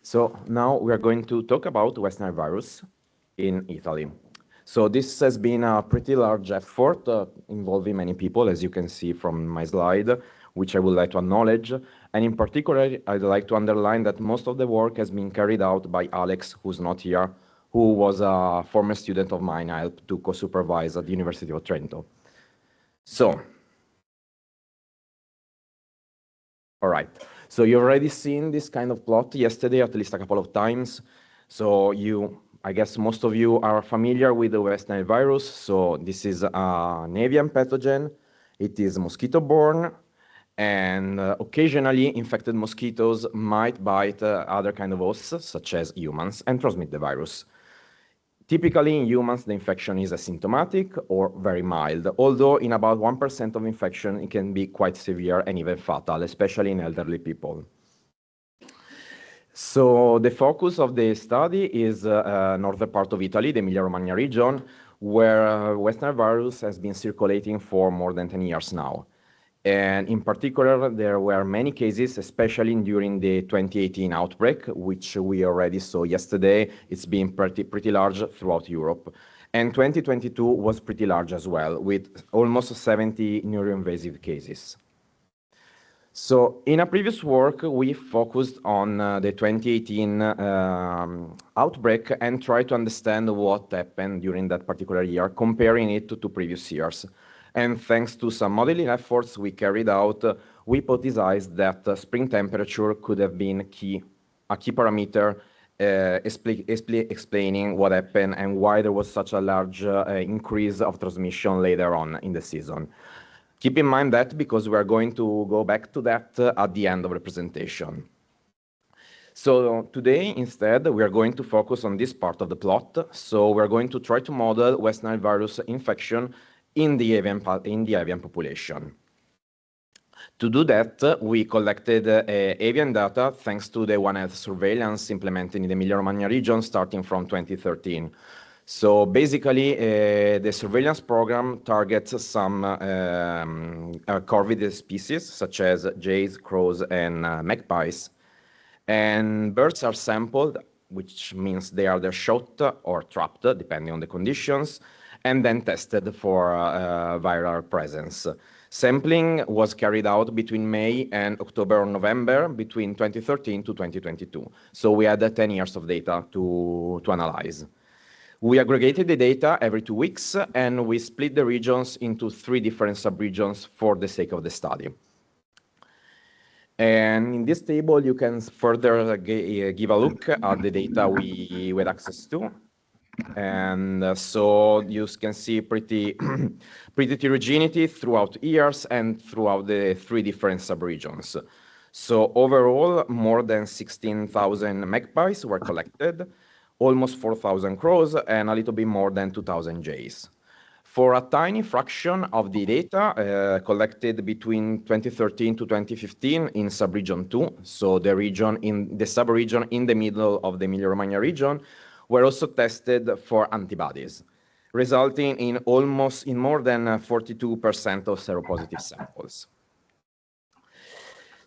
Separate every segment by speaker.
Speaker 1: So now we are going to talk about West Nile virus in Italy. So this has been a pretty large effort involving many people, as you can see from my slide, which I would like to acknowledge. And in particular, I'd like to underline that most of the work has been carried out by Alex, who's not here, who was a former student of mine I helped to co-supervise at the University of Trento. So, all right. So you've already seen this kind of plot yesterday, at least a couple of times. So I guess most of you are familiar with the West Nile virus. So this is an avian pathogen. It is mosquito-borne, and occasionally infected mosquitoes might bite other kind of hosts, such as humans, and transmit the virus. Typically, in humans, the infection is asymptomatic or very mild, although in about 1% of infection, it can be quite severe and even fatal, especially in elderly people. So the focus of the study is northern part of Italy, the Emilia-Romagna region, where West Nile virus has been circulating for more than 10 years now. And in particular, there were many cases, especially during the 2018 outbreak, which we already saw yesterday. It's been pretty large throughout Europe. And 2022 was pretty large as well, with almost 70 neuroinvasive cases. So in a previous work, we focused on the 2018 outbreak and tried to understand what happened during that particular year, comparing it to previous years. And thanks to some modeling efforts we carried out, we hypothesized that spring temperature could have been a key parameter explaining what happened and why there was such a large increase of transmission later on in the season. Keep in mind that because we are going to go back to that at the end of the presentation. So today, instead, we are going to focus on this part of the plot. So we're going to try to model West Nile virus infection in the avian population. To do that, we collected avian data thanks to the One Health surveillance implemented in the Emilia-Romagna region starting from 2013. So basically, the surveillance program targets some corvid species, such as jays, crows, and magpies. And birds are sampled, which means they are either shot or trapped, depending on the conditions, and then tested for viral presence. Sampling was carried out between May and October or November, between 2013 to 2022. So we had 10 years of data to analyze. We aggregated the data every 2 weeks, and we split the regions into 3 different subregions for the sake of the study. And in this table, you can further give a look at the data we had access to. And so you can see pretty heterogeneity throughout years and throughout the 3 different subregions. So overall, more than 16,000 magpies were collected, almost 4,000 crows, and a little bit more than 2,000 jays. For a tiny fraction of the data collected between 2013 to 2015 in subregion 2, so the subregion in the middle of the Emilia-Romagna region, were also tested for antibodies, resulting in more than 42% of seropositive samples.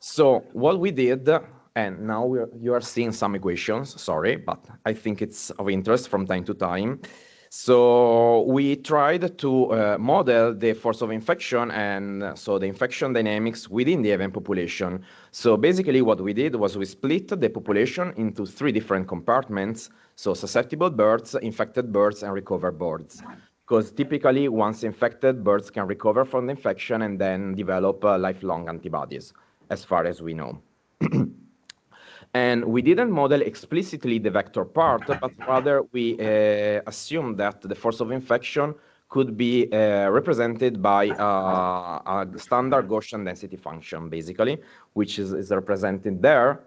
Speaker 1: So what we did, and now you are seeing some equations, sorry, but I think it's of interest from time to time. So we tried to model the force of infection and so the infection dynamics within the avian population. So basically what we did was we split the population into 3 different compartments. So susceptible birds, infected birds, and recovered birds. Because typically once infected, birds can recover from the infection and then develop lifelong antibodies, as far as we know. And we didn't model explicitly the vector part, but rather we assumed that the force of infection could be represented by a standard Gaussian density function, basically, which is represented there.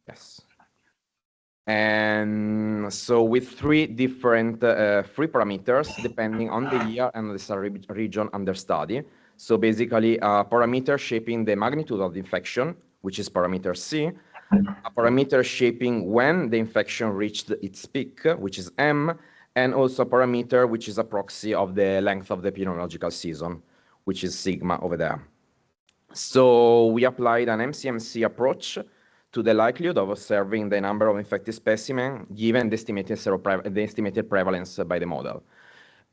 Speaker 1: Yes. And so with 3 different free parameters, depending on the year and the region under study. So basically, a parameter shaping the magnitude of the infection, which is parameter C, a parameter shaping when the infection reached its peak, which is M, and also a parameter which is a proxy of the length of the epidemiological season, which is sigma over there. So we applied an MCMC approach to the likelihood of observing the number of infected specimens given the estimated prevalence by the model.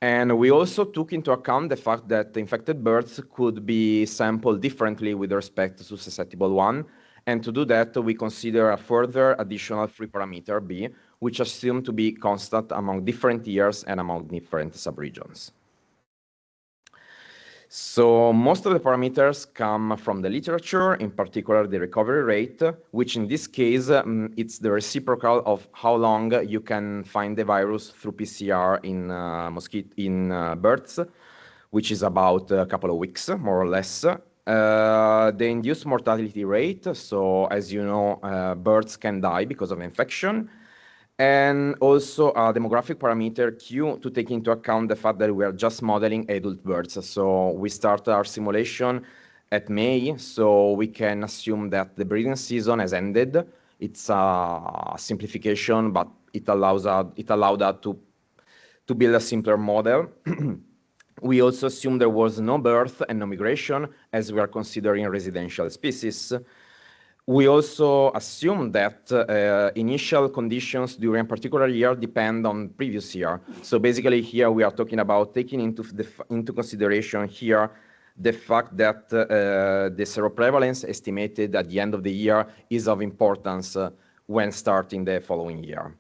Speaker 1: And we also took into account the fact that the infected birds could be sampled differently with respect to susceptible one. And to do that, we consider a further additional free parameter B, which assumed to be constant among different years and among different subregions. So most of the parameters come from the literature, in particular the recovery rate, which in this case, it's the reciprocal of how long you can find the virus through PCR in birds, which is about a couple of weeks, more or less. The induced mortality rate, so as you know, birds can die because of infection. And also a demographic parameter Q to take into account the fact that we are just modeling adult birds. So we start our simulation at May, so we can assume that the breeding season has ended. It's a simplification, but it allowed us to build a simpler model. We also assume there was no birth and no migration, as we are considering residential species. We also assume that initial conditions during a particular year depend on previous year. So basically here we are talking about taking into consideration here the fact that the seroprevalence estimated at the end of the year is of importance when starting the following year.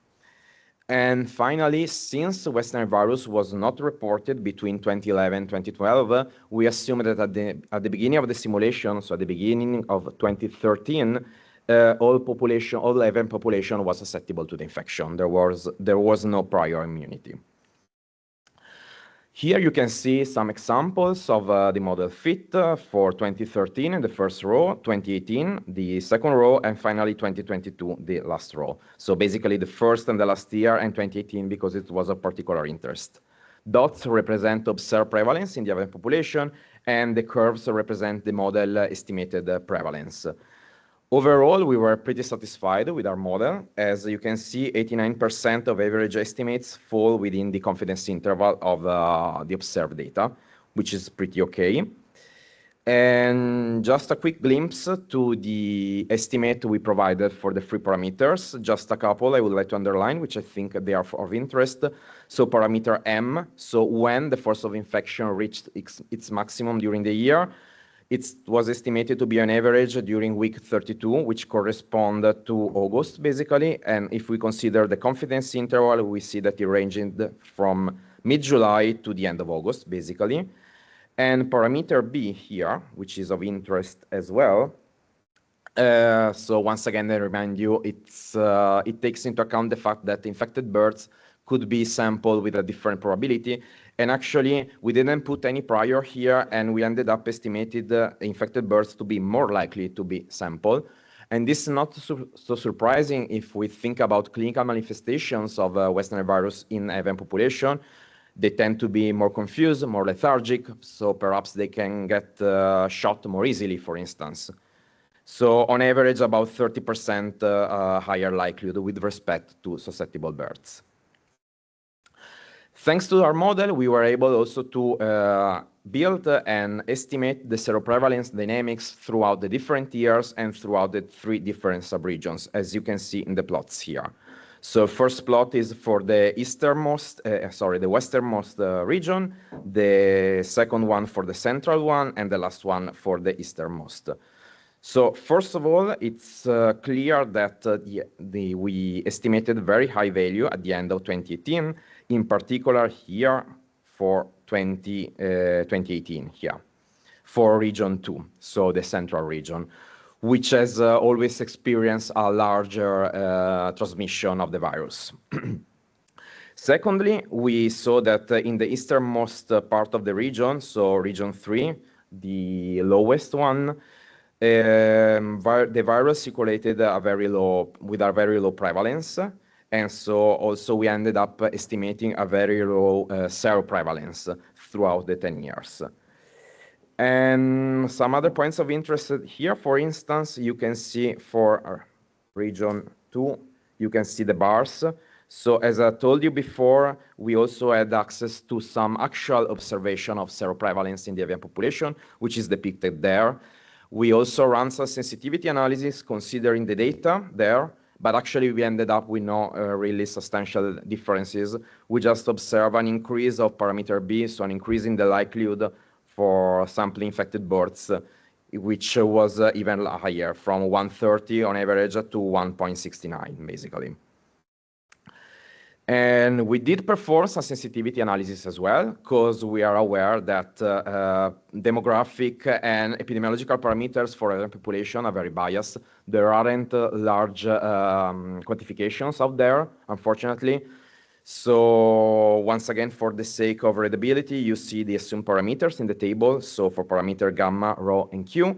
Speaker 1: And finally, since West Nile virus was not reported between 2011 and 2012, we assume that at the beginning of the simulation, so at the beginning of 2013, all avian population was susceptible to the infection. There was no prior immunity. Here you can see some examples of the model fit for 2013 in the first row, 2018, the second row, and finally 2022, the last row. So basically the first and the last year, and 2018 because it was of particular interest. Dots represent observed prevalence in the avian population, and the curves represent the model estimated prevalence. Overall, we were pretty satisfied with our model. As you can see, 89% of average estimates fall within the confidence interval of the observed data, which is pretty okay. And just a quick glimpse to the estimate we provided for the free parameters. Just a couple I would like to underline, which I think they are of interest. So parameter M, so when the force of infection reached its maximum during the year, it was estimated to be an average during week 32, which corresponded to August, basically. And if we consider the confidence interval, we see that it ranged from mid-July to the end of August, basically. And parameter B here, which is of interest as well. So once again, I remind you, it takes into account the fact that infected birds could be sampled with a different probability. And actually, we didn't put any prior here, and we ended up estimated infected birds to be more likely to be sampled. And this is not so surprising if we think about clinical manifestations of West Nile virus in avian population. They tend to be more confused, more lethargic, so perhaps they can get shot more easily, for instance. So on average, about 30% higher likelihood with respect to susceptible birds. Thanks to our model, we were able also to build and estimate the seroprevalence dynamics throughout the different years and throughout the 3 different subregions, as you can see in the plots here. So first plot is for the the westernmost region, the second one for the central one, and the last one for the easternmost. So first of all, it's clear that we estimated very high value at the end of 2018, in particular here for 2018 here, for region 2, so the central region, which has always experienced a larger transmission of the virus. Secondly, we saw that in the easternmost part of the region, so region 3, the lowest one, the virus circulated with a very low prevalence. And so also we ended up estimating a very low seroprevalence throughout the 10 years. And some other points of interest here, for instance, you can see for region 2, you can see the bars. So as I told you before, we also had access to some actual observation of seroprevalence in the avian population, which is depicted there. We also ran some sensitivity analysis considering the data there, but actually we ended up with no really substantial differences. We just observe an increase of parameter B, so an increase in the likelihood for sampling infected birds, which was even higher, from 130 on average to 1.69, basically. And we did perform some sensitivity analysis as well, because we are aware that demographic and epidemiological parameters for a population are very biased. There aren't large quantifications out there, unfortunately. So once again, for the sake of readability, you see the assumed parameters in the table. So for parameter gamma, rho, and q.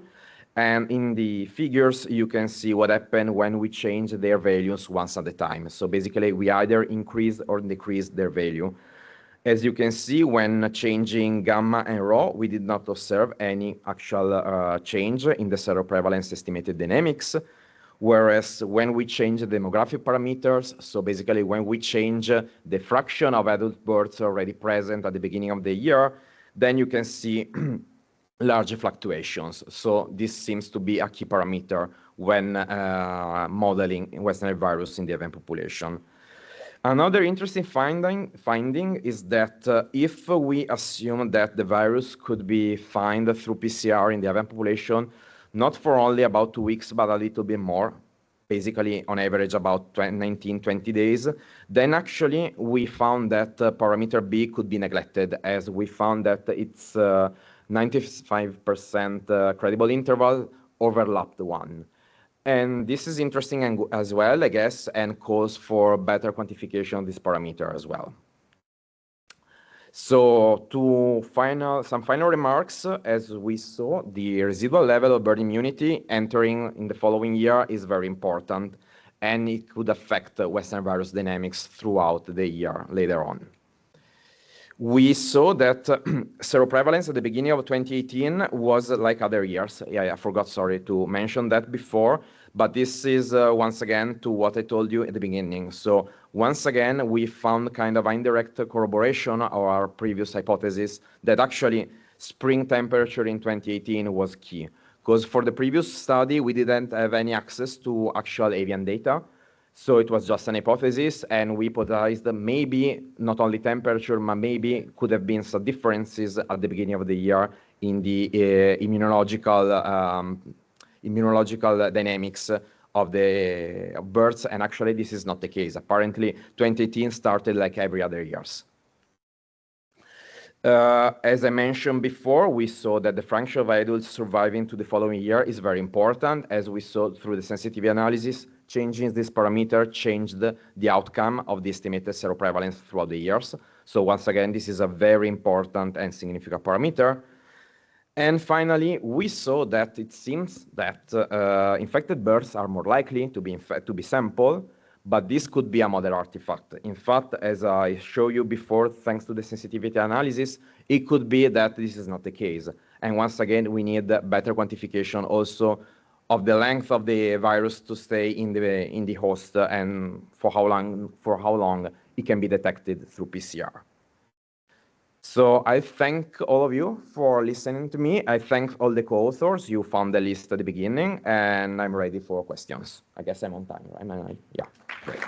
Speaker 1: And in the figures, you can see what happened when we change their values once at a time. So basically, we either increase or decrease their value. As you can see, when changing gamma and rho, we did not observe any actual change in the seroprevalence estimated dynamics. Whereas when we change the demographic parameters, so basically when we change the fraction of adult birds already present at the beginning of the year, then you can see large fluctuations. So this seems to be a key parameter when modeling West Nile virus in the avian population. Another interesting finding is that if we assume that the virus could be found through PCR in the avian population, not for only about 2 weeks, but a little bit more, basically on average about 19, 20 days, then actually we found that parameter B could be neglected, as we found that it's 95% credible interval overlapped one. And this is interesting as well, I guess, and calls for better quantification of this parameter as well. So some final remarks, as we saw, the residual level of bird immunity entering in the following year is very important, and it could affect West Nile virus dynamics throughout the year later on. We saw that seroprevalence at the beginning of 2018 was like other years. Yeah, I forgot, sorry, to mention that before, but this is once again to what I told you at the beginning. So once again, we found kind of indirect corroboration of our previous hypothesis that actually spring temperature in 2018 was key. Because for the previous study, we didn't have any access to actual avian data. So it was just an hypothesis, and we hypothesized that maybe not only temperature, but maybe could have been some differences at the beginning of the year in the immunological dynamics of the birds, and actually this is not the case. Apparently, 2018 started like every other years. As I mentioned before, we saw that the fraction of adults surviving to the following year is very important, as we saw through the sensitivity analysis. Changing this parameter changed the outcome of the estimated seroprevalence throughout the years. So once again, this is a very important and significant parameter. And finally, we saw that it seems that infected birds are more likely to be sampled, but this could be a model artifact. In fact, as I showed you before, thanks to the sensitivity analysis, it could be that this is not the case. And once again, we need better quantification also of the length of the virus to stay in the host and for how long it can be detected through PCR. So I thank all of you for listening to me. I thank all the co-authors. You found the list at the beginning, and I'm ready for questions. I guess I'm on time, right? Yeah, great.